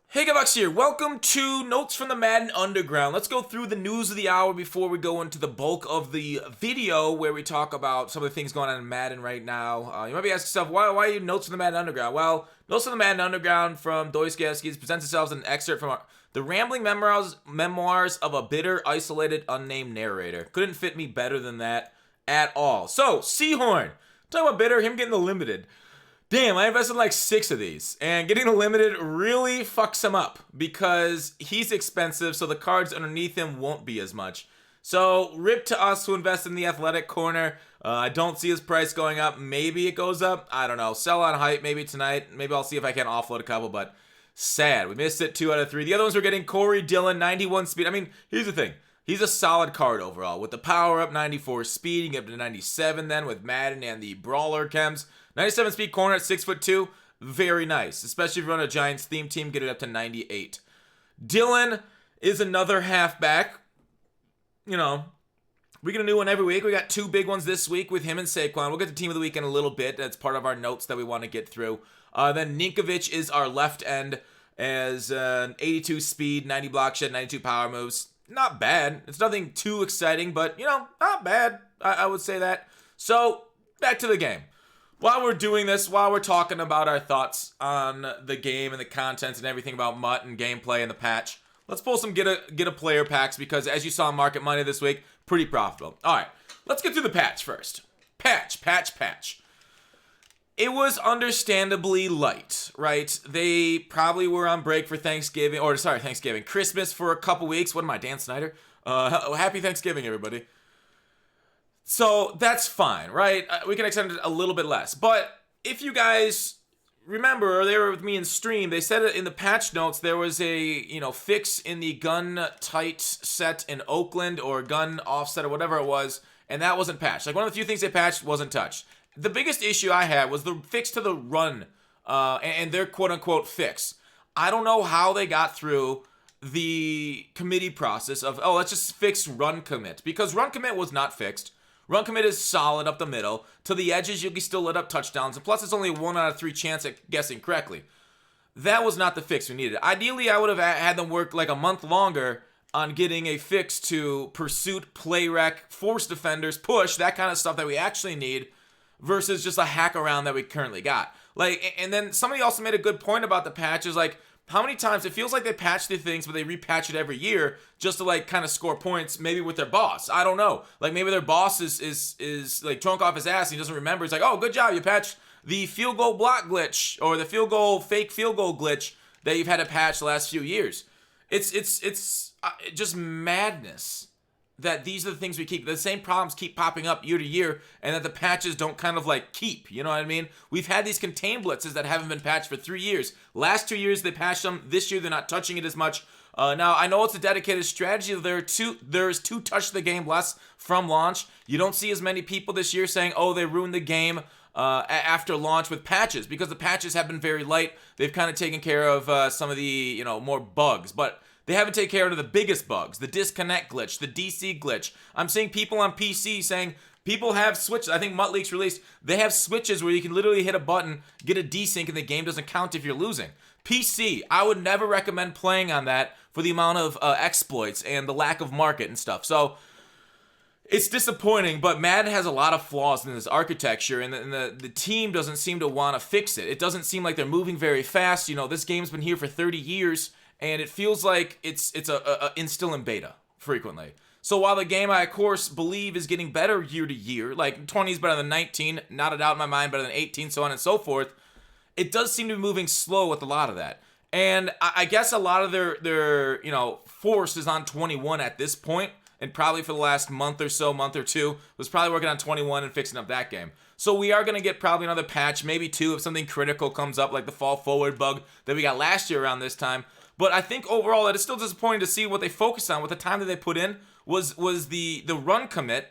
Hey Gavox here, welcome to Notes from the Madden Underground. Let's go through the news of the hour before we go into the bulk of the video where we talk about some of the things going on in Madden right now. You might be asking yourself, why are you Notes from the Madden Underground? Well, Notes from the Madden Underground from Dostoevsky presents itself as an excerpt from the rambling memoirs of a bitter, isolated, unnamed narrator. Couldn't fit me better than that at all. So, Seahorn, talk about bitter, him getting the limited. Damn, I invested in like 6 of these, and getting a limited really fucks him up because he's expensive, so the cards underneath him won't be as much. So, rip to us who invest in the athletic corner. I don't see his price going up. Maybe it goes up. I don't know. Sell on hype maybe tonight. Maybe I'll see if I can offload a couple, but sad. We missed it 2 out of 3. The other ones we're getting Corey Dillon, 91 speed. I mean, here's the thing. He's a solid card overall. With the power up, 94 speed, you get up to 97 then with Madden and the Brawler Chems. 97 speed corner at 6'2", very nice. Especially if you run a Giants theme team, get it up to 98. Dillon is another halfback. You know, we get a new one every week. We got 2 big ones this week with him and Saquon. We'll get to Team of the Week in a little bit. That's part of our notes that we want to get through. Then Ninkovich is our left end as 82 speed, 90 block shed, 92 power moves. Not bad. It's nothing too exciting, but, not bad. I would say that. So, back to the game. While we're doing this, while we're talking about our thoughts on the game and the content and everything about MUT and gameplay and the patch, let's pull some get a player packs because as you saw in Market Monday this week, pretty profitable. All right, let's get through the patch first. Patch. It was understandably light, right? They probably were on break for Thanksgiving, Christmas for a couple weeks. What am I, Dan Snyder? Happy Thanksgiving, everybody. So that's fine, right? We can extend it a little bit less. But if you guys remember, or they were with me in stream, they said it in the patch notes, there was a, fix in the gun tight set in Oakland or gun offset or whatever it was, and that wasn't patched. Like one of the few things they patched wasn't touched. The biggest issue I had was the fix to the run and their quote-unquote fix. I don't know how they got through the committee process of, let's just fix run commit, because run commit was not fixed. Run commit is solid up the middle. To the edges, you can still let up touchdowns. And plus, it's only a 1 out of 3 chance at guessing correctly. That was not the fix we needed. Ideally, I would have had them work like a month longer on getting a fix to pursuit, play rec, force defenders, push, that kind of stuff that we actually need versus just a hack around that we currently got. And then somebody also made a good point about the patches, like, how many times it feels like they patch the things, but they repatch it every year just to kind of score points, maybe with their boss. I don't know. Like maybe their boss is like drunk off his ass and he doesn't remember. He's like, oh, good job, you patched the field goal block glitch or the fake field goal glitch that you've had to patch the last few years. It's just madness that these are the things we keep. The same problems keep popping up year to year, and that the patches don't kind of keep. You know what I mean? We've had these contain blitzes that haven't been patched for 3 years. Last 2 years they patched them. This year they're not touching it as much. Now I know it's a dedicated strategy. There's 2 touch the game less from launch. You don't see as many people this year saying, oh, they ruined the game after launch with patches, because the patches have been very light. They've kind of taken care of some of the more bugs, but they haven't taken care of the biggest bugs, the disconnect glitch, the DC glitch. I'm seeing people on PC saying people have switches. I think MUT Leaks released, they have switches where you can literally hit a button, get a desync, and the game doesn't count if you're losing. PC, I would never recommend playing on that for the amount of exploits and the lack of market and stuff. So it's disappointing, but Madden has a lot of flaws in this architecture, and the team doesn't seem to want to fix it. It doesn't seem like they're moving very fast. This game's been here for 30 years. And it feels like it's still in beta frequently. So while the game I, of course, believe is getting better year to year, like 20 is better than 19, not a doubt in my mind, better than 18, so on and so forth, it does seem to be moving slow with a lot of that. And I guess a lot of their force is on 21 at this point, and probably for the last month or 2, was probably working on 21 and fixing up that game. So we are going to get probably another patch, maybe 2 if something critical comes up, like the fall forward bug that we got last year around this time. But I think overall that it's still disappointing to see what they focused on, what the time that they put in was the run commit,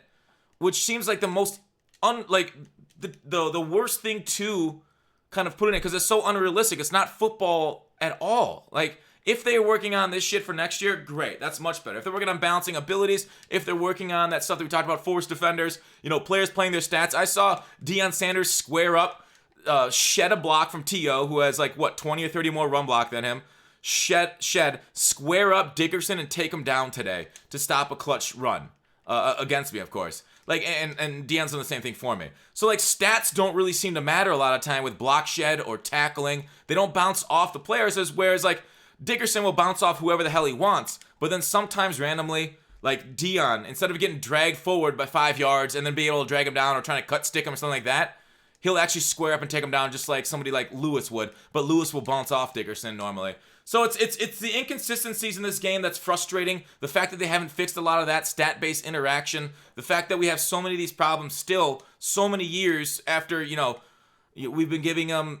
which seems like the most the worst thing to kind of put in it because it's so unrealistic. It's not football at all. Like if they're working on this shit for next year, great. That's much better. If they're working on balancing abilities, if they're working on that stuff that we talked about, force defenders, players playing their stats. I saw Deion Sanders square up, shed a block from T.O., who has 20 or 30 more run block than him. Shed, square up Dickerson and take him down today to stop a clutch run against me, of course. Like, and Deion's done the same thing for me. So, like, stats don't really seem to matter a lot of time with block shed or tackling. They don't bounce off the players, whereas, like, Dickerson will bounce off whoever the hell he wants. But then sometimes randomly, like, Deion, instead of getting dragged forward by 5 yards and then being able to drag him down or trying to cut stick him or something like that, he'll actually square up and take him down just like somebody like Lewis would. But Lewis will bounce off Dickerson normally. So it's the inconsistencies in this game that's frustrating. The fact that they haven't fixed a lot of that stat-based interaction. The fact that we have so many of these problems still so many years after, we've been giving them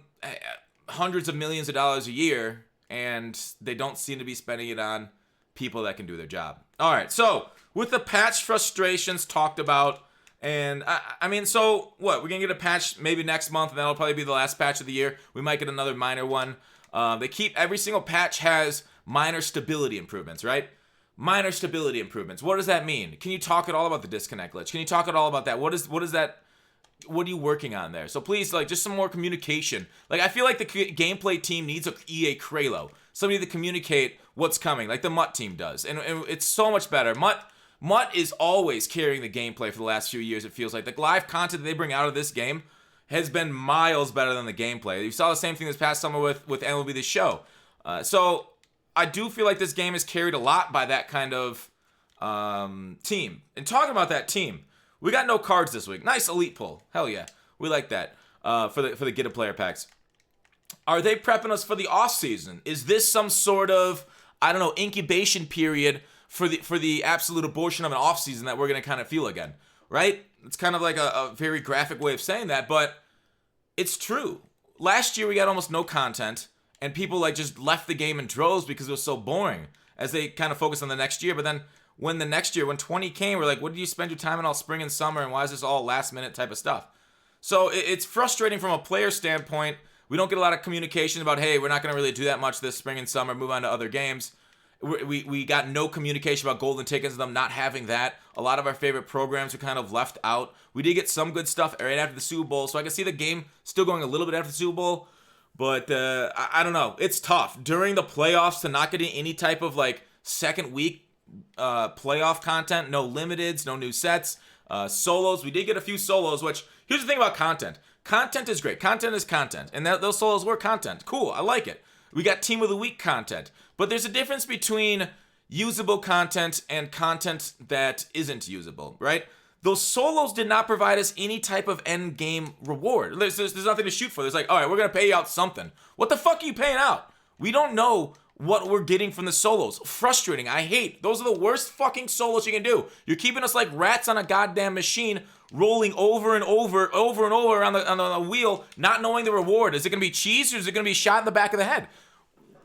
hundreds of millions of dollars a year, and they don't seem to be spending it on people that can do their job. All right, so with the patch frustrations talked about, and I mean, so what? We're going to get a patch maybe next month, and that'll probably be the last patch of the year. We might get another minor one. Every single patch has minor stability improvements, right? Minor stability improvements. What does that mean? Can you talk at all about the disconnect glitch? Can you talk at all about that? What is that? What are you working on there? So please, like, just some more communication. Like, I feel like the gameplay team needs a EA Kralo. Somebody to communicate what's coming, like the Mutt team does. And it's so much better. Mutt is always carrying the gameplay for the last few years, it feels like. The live content that they bring out of this game has been miles better than the gameplay. You saw the same thing this past summer with MLB The Show. So I do feel like this game is carried a lot by that kind of team. And talking about that team, we got no cards this week. Nice elite pull. Hell yeah. We like that for the get a player packs. Are they prepping us for the off season? Is this some sort of, I don't know, incubation period for the absolute abortion of an off season that we're going to kind of feel again, right? It's kind of like a very graphic way of saying that, but it's true. Last year we got almost no content, and people like just left the game in droves because it was so boring as they kind of focused on the next year. But then when 20 came, we're like, what did you spend your time on all spring and summer, and why is this all last minute type of stuff? So it's frustrating from a player standpoint. We don't get a lot of communication about, hey, we're not going to really do that much this spring and summer, move on to other games. We got no communication about golden tickets and them not having that. A lot of our favorite programs were kind of left out. We did get some good stuff right after the Super Bowl, so I can see the game still going a little bit after the Super Bowl. But I don't know. It's tough. During the playoffs to not getting any type of like second week playoff content, no limiteds, no new sets, solos. We did get a few solos, which here's the thing about content. Content is great. Content is content. And those solos were content. Cool. I like it. We got Team of the Week content. But there's a difference between usable content and content that isn't usable, right? Those solos did not provide us any type of end game reward. There's nothing to shoot for. There's like, all right, we're going to pay you out something. What the fuck are you paying out? We don't know what we're getting from the solos. Frustrating. I hate. Those are the worst fucking solos you can do. You're keeping us like rats on a goddamn machine, rolling over and over around on the wheel, not knowing the reward. Is it going to be cheese or is it going to be shot in the back of the head?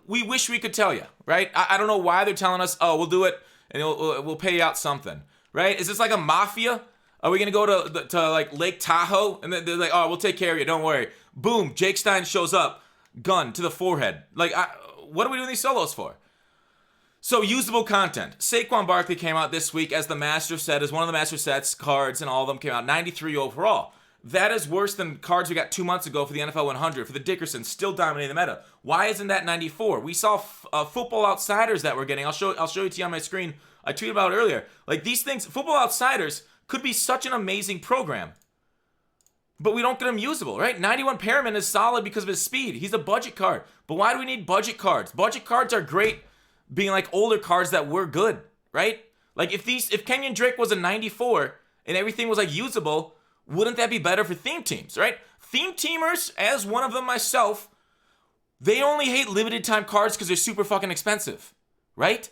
We wish we could tell you, right? I don't know why they're telling us, oh, we'll do it and we'll pay you out something, right? Is this like a mafia? Are we going to go to like Lake Tahoe? And they're like, oh, we'll take care of you. Don't worry. Boom. Jake Stein shows up. Gun to the forehead. Like, what are we doing these solos for? So, usable content. Saquon Barkley came out this week as the master set, as one of the master sets, cards, and all of them came out. 93 overall. That is worse than cards we got 2 months ago for the NFL 100, for the Dickerson, still dominating the meta. Why isn't that 94? We saw Football Outsiders that we're getting. I'll show it to you on my screen. I tweeted about it earlier. Like, these things, Football Outsiders could be such an amazing program, but we don't get him usable, right? 91 Perriman is solid because of his speed. He's a budget card. But why do we need budget cards? Budget cards are great being like older cards that were good, right? Like if Kenyon Drake was a 94 and everything was like usable, wouldn't that be better for theme teams, right? Theme teamers, as one of them myself, they only hate limited time cards because they're super fucking expensive, right?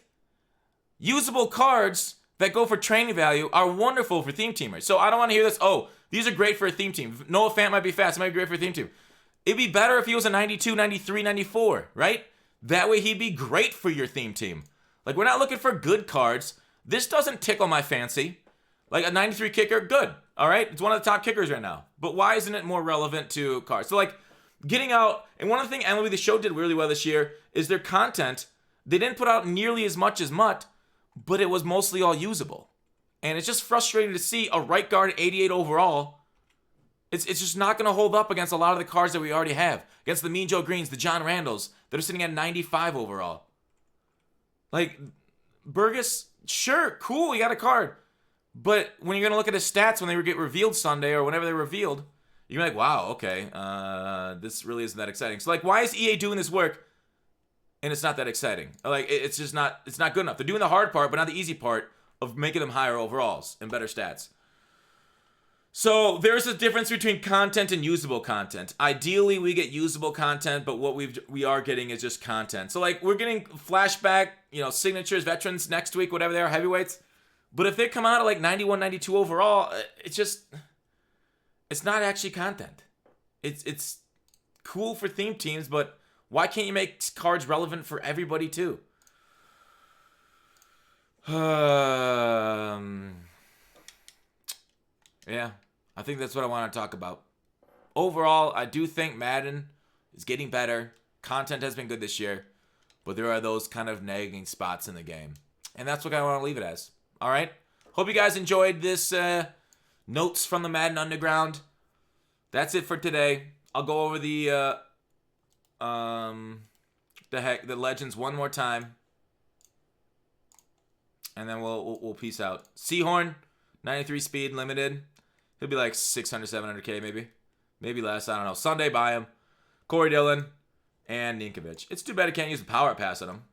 Usable cards that go for training value are wonderful for theme teamers. So I don't want to hear this, oh, these are great for a theme team. Noah Fant might be fast. It might be great for a theme team. It'd be better if he was a 92, 93, 94, right? That way he'd be great for your theme team. Like, we're not looking for good cards. This doesn't tickle my fancy. Like, a 93 kicker, good. All right? It's one of the top kickers right now. But why isn't it more relevant to cards? So, like, getting out, and one of the things MLB The Show did really well this year is their content. They didn't put out nearly as much as Mutt, but it was mostly all usable. And it's just frustrating to see a right guard 88 overall It's just not going to hold up against a lot of the cards that we already have. Against the Mean Joe Greens, the John Randalls, that are sitting at 95 overall. Like, Burgess, sure, cool, you got a card. But when you're going to look at his stats when they get revealed Sunday or whenever they're revealed, you're like, wow, okay, this really isn't that exciting. So, like, why is EA doing this work and it's not that exciting? Like, it's just not, it's not good enough. They're doing the hard part, but not the easy part of making them higher overalls and better stats. So there's a difference between content and usable content. Ideally, we get usable content, but what we are getting is just content. So like we're getting flashback, signatures, veterans next week, whatever they are, heavyweights. But if they come out at like 91, 92 overall, it's not actually content. It's cool for theme teams, but why can't you make cards relevant for everybody too? Yeah, I think that's what I want to talk about. Overall, I do think Madden is getting better. Content has been good this year, but there are those kind of nagging spots in the game. And that's what I want to leave it as. All right? Hope you guys enjoyed this notes from the Madden Underground. That's it for today. I'll go over the legends one more time. And then we'll peace out. Seahorn, 93 speed, limited. He'll be like 600, 700K maybe. Maybe less, I don't know. Sunday, buy him. Corey Dillon and Ninkovich. It's too bad I can't use the power pass on him.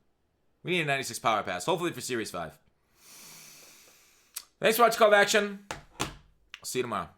We need a 96 power pass, hopefully for Series 5. Thanks for watching Call to Action. I'll see you tomorrow.